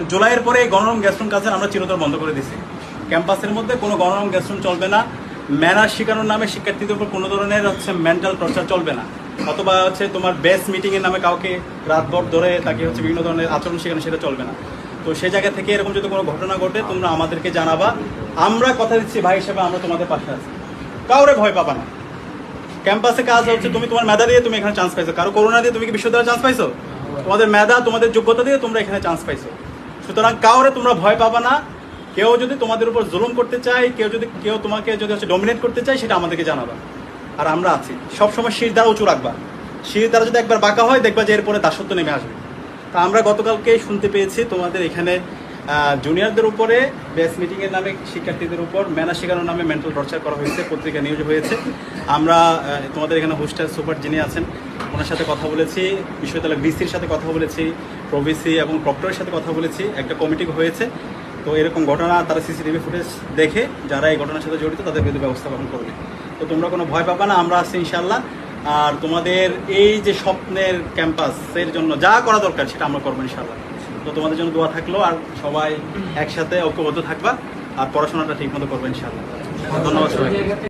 জুলাইয়ের পরে এই গণরম গেস্ট রুম কালচার আমরা চিরতর বন্ধ করে দিছি। ক্যাম্পাসের মধ্যে কোনো গণরম গেস্ট রুম চলবে না। ম্যানার শেখানোর নামে শিক্ষার্থীদের উপর কোনো ধরনের মেন্টাল টর্চার চলবে না, অথবা তোমার বেস মিটিংয়ের নামে কাউকে রাতভর ধরে তাকে বিভিন্ন ধরনের আচরণ শেখানো, সেটা চলবে না। তো সেই জায়গা থেকে এরকম যদি কোনো ঘটনা ঘটে তোমরা আমাদেরকে জানাবা। আমরা কথা দিচ্ছি ভাই হিসেবে আমরা তোমাদের পাশে আছি, কাউরে ভয় পাবা না। ক্যাম্পাসে কাজ হচ্ছে, তুমি তোমার মেধা দিয়ে তুমি এখানে চান্স পাইছো, কারো করোনা দিয়ে তুমি কি বিশ্ববিদ্যালয়ে চান্স পাইছো? তোমাদের মেধা, তোমাদের যোগ্যতা দিয়ে তোমরা এখানে চান্স পাইছো। সুতরাং কাউরে তোমরা ভয় পাবা না। কেউ যদি তোমাদের উপর জুলুম করতে চায়, কেউ তোমাকে যদি ডমিনেট করতে চায়, সেটা আমাদেরকে জানাবা। আর আমরা আছি সবসময়, শির দ্বারা উঁচু রাখবা। শির দ্বারা যদি একবার বাঁকা হয়, দেখবা যে এরপরে দাসত্ব নেমে আসবে। তা আমরা গতকালকে শুনতে পেয়েছি তোমাদের এখানে জুনিয়রদের উপরে বেস মিটিংয়ের নামে শিক্ষার্থীদের উপর ম্যানার শেখানোর নামে মেন্টাল টর্চার করা হয়েছে, পত্রিকা নিউজ হয়েছে। আমরা তোমাদের এখানে হোস্টেল সুপার যিনি আছেন ওনার সাথে কথা বলেছি, বিশ্ববিদ্যালয় ভিসির সাথে কথা বলেছি, প্রভিসি এবং প্রক্টরের সাথে কথা বলেছি, একটা কমিটি হয়েছে। তো এরকম ঘটনা তারা সিসিটিভি ফুটেজ দেখে যারা এই ঘটনার সাথে জড়িত তাদের বিরুদ্ধে ব্যবস্থা গ্রহণ করবে। তো তোমরা কোনো ভয় পাবা না, আমরা আছি ইনশাল্লাহ। আর তোমাদের এই যে স্বপ্নের ক্যাম্পাসের জন্য যা করা দরকার সেটা আমরা করবো ইনশাল্লাহ। তো তোমাদের জন্য দোয়া থাকলো, আর সবাই একসাথে ঐক্যবদ্ধ থাকবা আর পড়াশোনাটা ঠিক মতো করবো ইনশাল্লাহ। ধন্যবাদ সবাই।